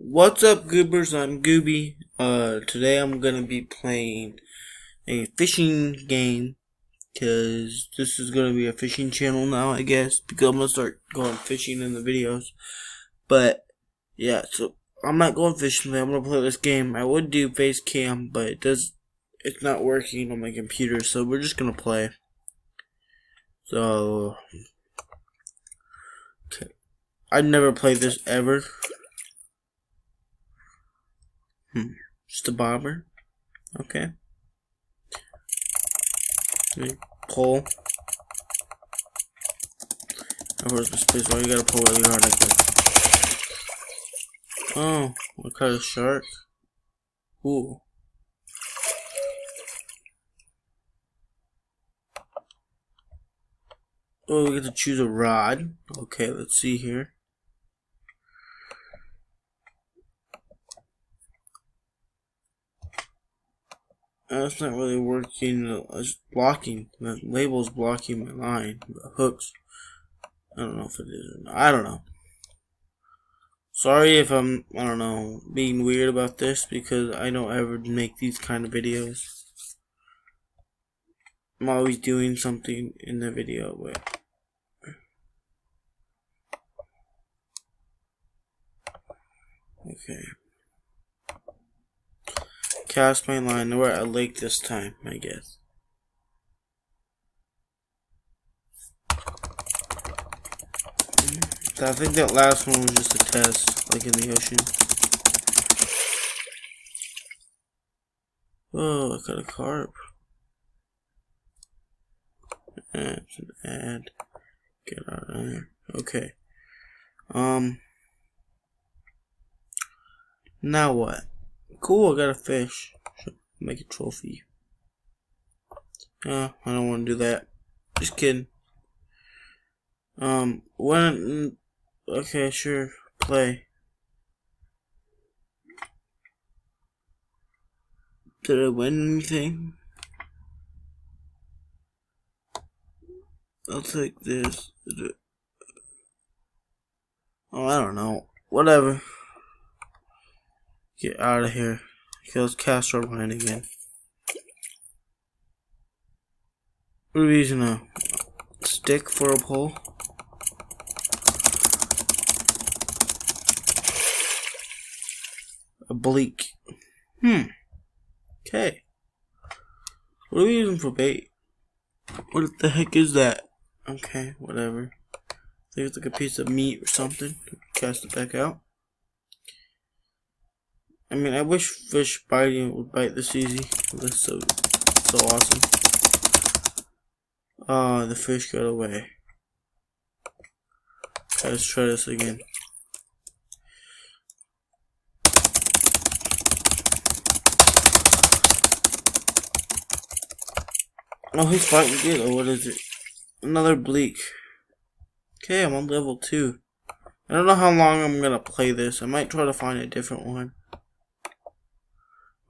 What's up, goobers? I'm Gooby. Today I'm gonna be playing a fishing game, because this is gonna be a fishing channel now, I guess, because I'm gonna start going fishing in the videos. But, yeah, so I'm not going fishing today. I'm gonna play this game. I would do face cam, but it's not working on my computer, so we're just gonna play. So, okay. I've never played this ever. Just a bobber. Okay. Pull. Oh, where's my space? Why you gotta pull really hard like that? Oh, what kind of shark? Ooh. Oh, we get to choose a rod. Okay, let's see here. That's not really working. It's blocking. The label's blocking my line. The hooks. I don't know if it is or not. I don't know. Sorry if I'm, I don't know, being weird about this, because I don't ever make these kind of videos. I'm always doing something in the video, but okay. Cast my line. We're at a lake this time, I guess. I think that last one was just a test, like in the ocean. Oh, I got a carp. It's an ad. Get out of there. Okay. Now what? Cool, I got a fish. Should make a trophy. I don't want to do that. Just kidding. When? Okay, sure. Play. Did I win anything? I'll take this. Oh, I don't know. Whatever. Get out of here. Okay, let's cast our line again. What are we using a stick for a pole? A bleak. Okay. What are we using for bait? What the heck is that? Okay, whatever. I think it's like a piece of meat or something. Cast it back out. I mean, I wish fish biting would bite this easy. That's so awesome. Ah, the fish got away. Okay, let's try this again. Oh, he's fighting good. Oh, what is it? Another bleak. Okay, I'm on level 2. I don't know how long I'm gonna play this. I might try to find a different one.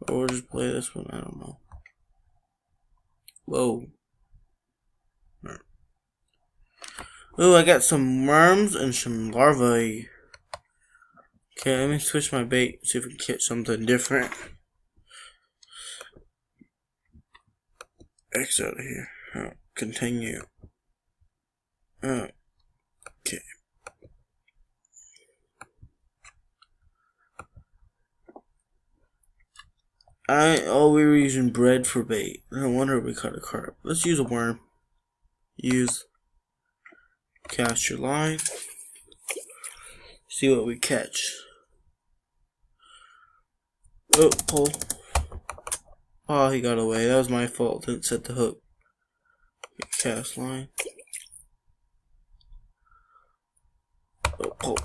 Or just play this one, I don't know. Whoa. Oh, I got some worms and some larvae. Okay, let me switch my bait, see if we can catch something different. X out of here. Oh, continue. Oh, okay. Oh, we were using bread for bait. No wonder we caught a carp. Let's use a worm. Use. Cast your line. See what we catch. Oh, pull. Oh, he got away. That was my fault. Didn't set the hook. Cast line. Oh, pull.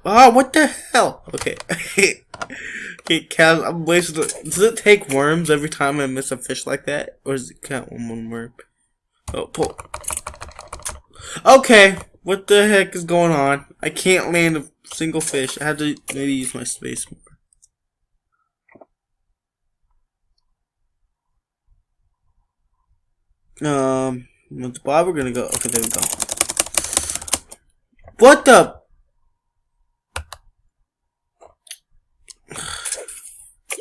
Ah, what the hell? Okay. Okay, cast. I'm wasting. Does it take worms every time I miss a fish like that? Or does it count one worm? Oh, pull. Okay. What the heck is going on? I can't land a single fish. I had to maybe use my space more. With the bob, we're gonna go. Okay, there we go. What the?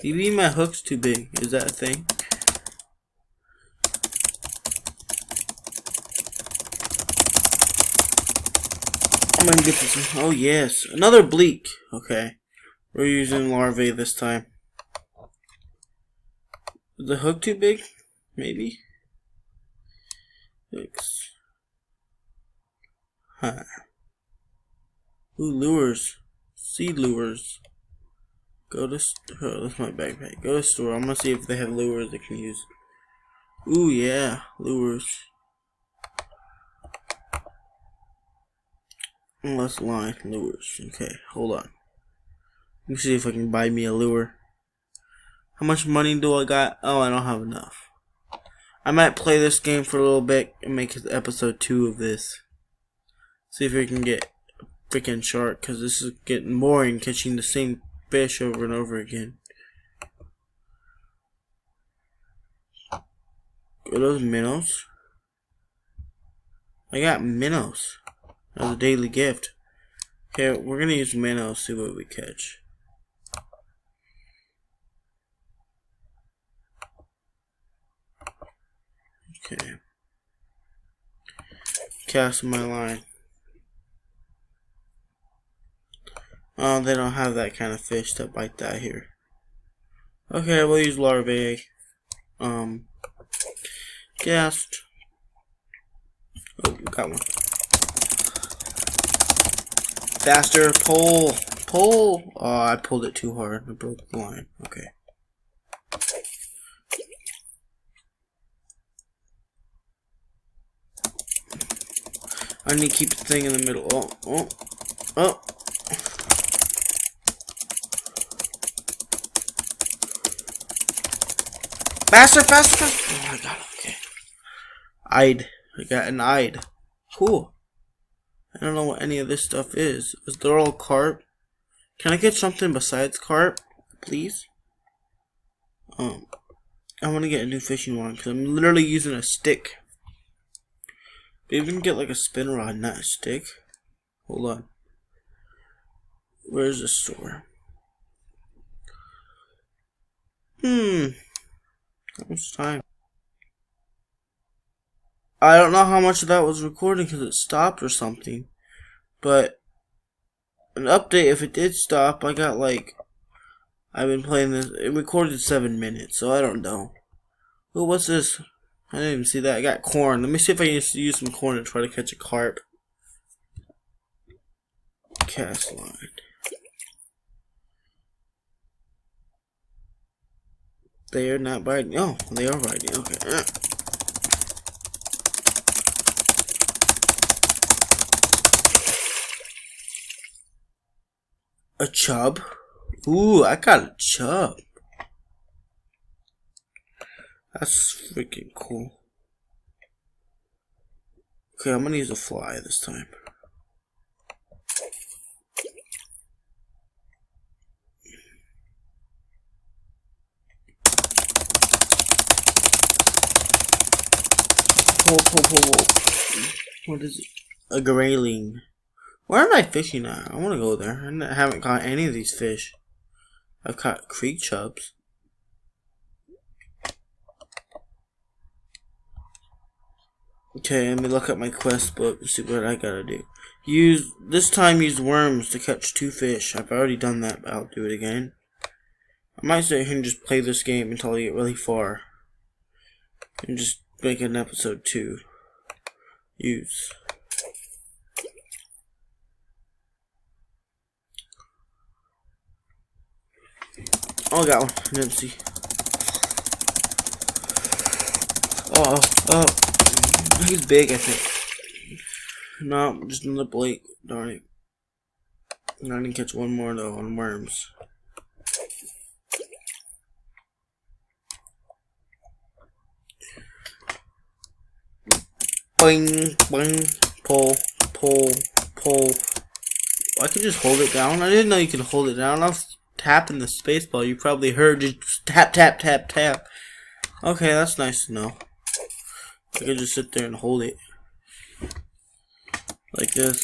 Maybe my hook's too big. Is that a thing? I'm gonna get this one. Oh yes, another bleak. Okay, we're using larvae this time. Is the hook too big? Maybe. 6. Huh. Ooh, lures. Seed lures. Go to oh, that's my backpack. Go to store. I'm gonna see if they have lures I can use. Ooh yeah, lures. Let's line lures. Okay, hold on. Let me see if I can buy me a lure. How much money do I got? Oh, I don't have enough. I might play this game for a little bit and make episode 2 of this. See if we can get a freaking shark, because this is getting boring catching the same fish over and over again. Are those minnows? I got minnows as a daily gift. Okay, we're gonna use minnows, see what we catch. Okay. Cast my line. Oh, they don't have that kind of fish that bite that here. Okay, we'll use larvae. Cast. Oh, got one. Faster, pull, pull. Oh, I pulled it too hard. I broke the line. Okay. I need to keep the thing in the middle. Oh, oh, oh. Faster, faster, faster. Oh, I got it. Okay. I got an eyed. Cool. I don't know what any of this stuff is. Is there all carp? Can I get something besides carp, please? I want to get a new fishing line because I'm literally using a stick. Maybe we can get like a spin rod, not a stick. Hold on. Where's the store? How much time? I don't know how much of that was recording because it stopped or something. But an update, if it did stop, I got like, I've been playing this, it recorded 7 minutes, so I don't know. Oh, what's this? I didn't even see that. I got corn. Let me see if I can use some corn to try to catch a carp. Cast line. They are not biting. Oh, they are biting. Okay. A chub? Ooh, I got a chub. That's freaking cool. Okay, I'm gonna use a fly this time. Pull, pull, pull, pull. What is it? A grayling. Where am I fishing at? I want to go there. I haven't caught any of these fish. I've caught creek chubs. Okay, let me look at my quest book and see what I gotta do. This time use worms to catch 2 fish. I've already done that, but I'll do it again. I might sit here and just play this game until I get really far. And just make an episode 2. Use. Oh, I got one. I didn't see. Oh. He's big, I think. No, just another Blake. Darn it. I didn't catch one more though on worms. Boing, boing, pull, pull, pull. I could just hold it down. I didn't know you could hold it down. I was tapping the spacebar. You probably heard just tap, tap, tap, tap. Okay, that's nice to know. I could just sit there and hold it. Like this.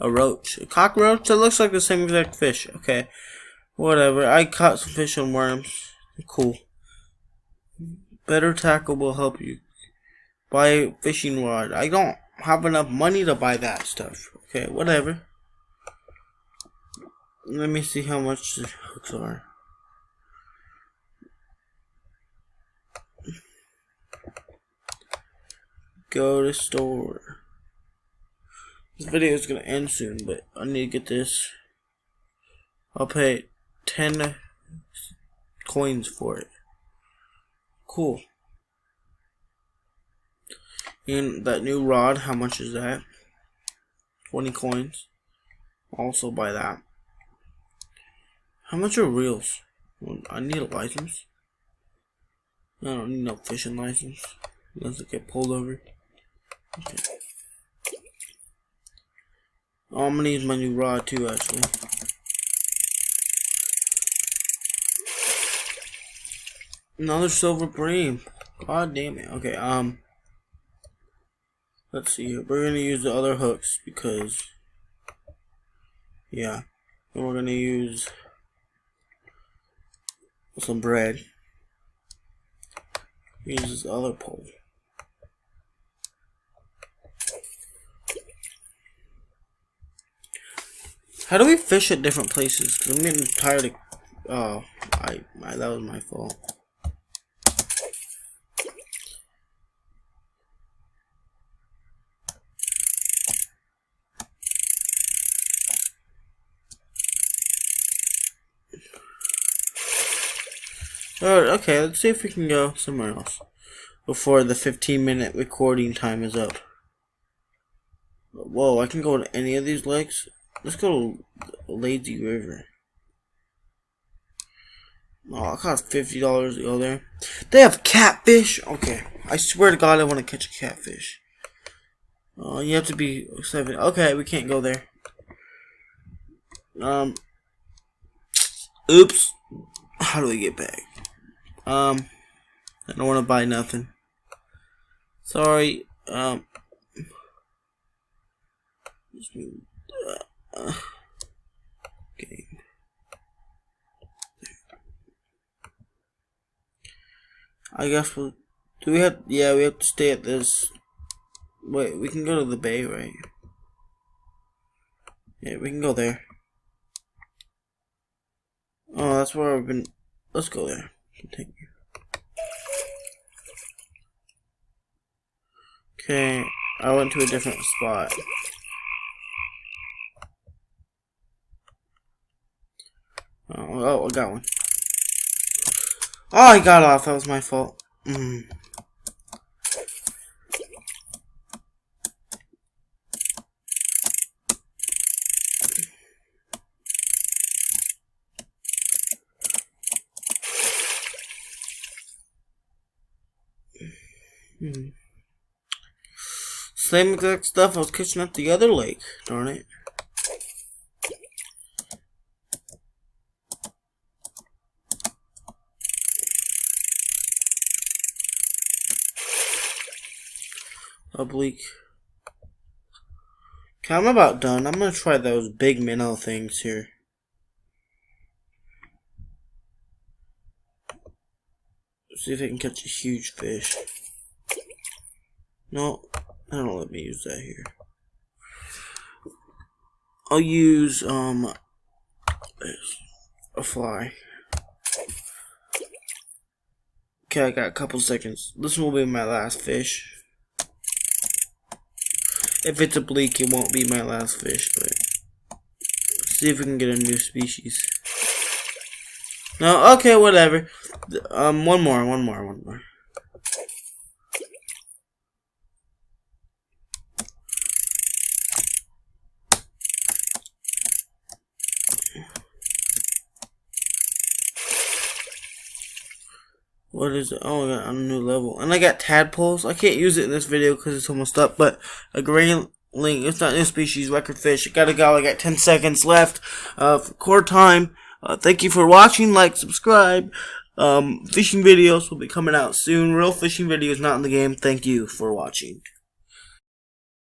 A roach. A cockroach? That looks like the same exact fish. Okay. Whatever. I caught some fish and worms. Cool. Better tackle will help you. Buy a fishing rod. I don't have enough money to buy that stuff. Okay, whatever. Let me see how much the hooks are. Go to store. This video is gonna end soon, but I need to get this. I'll pay 10 coins for it. Cool. And that new rod, how much is that? 20 coins. Also buy that. How much are reels? I need a license. I don't need no fishing license. Unless I get pulled over. Okay. Oh, I'm gonna use my new rod too, actually. Another silver bream. God damn it. Okay, let's see here. We're gonna use the other hooks because, yeah. And we're gonna use some bread. Use this other pole. How do we fish at different places? Cause I'm getting tired of. Oh, that was my fault. Alright, okay, let's see if we can go somewhere else before the 15-minute recording time is up. Whoa, I can go to any of these lakes? Let's go to Lazy River. Oh, I cost $50 to go there. They have catfish? Okay, I swear to God I want to catch a catfish. Oh, you have to be 7. Okay, we can't go there. Oops. How do we get back? I don't want to buy nothing. Sorry. Okay. I guess we'll. Do we have? Yeah, we have to stay at this. Wait, we can go to the bay, right? Yeah, we can go there. Oh, that's where I've been. Let's go there. Continue. Okay, I went to a different spot. Oh, I got one. Oh, I got off. That was my fault. Same exact stuff I was catching at the other lake. Darn it. Oblique. Okay, I'm about done. I'm gonna try those big minnow things here. See if I can catch a huge fish. No, I don't let me use that here. I'll use a fly. Okay, I got a couple seconds. This will be my last fish. If it's oblique, it won't be my last fish, but see if we can get a new species. No, okay, whatever. One more. What is it? Oh, I got a new level. And I got tadpoles. I can't use it in this video because it's almost up, but a grayling, it's not new species, record fish. I gotta go. I got 10 seconds left for core time. Thank you for watching. Like, subscribe. Fishing videos will be coming out soon. Real fishing videos not in the game. Thank you for watching.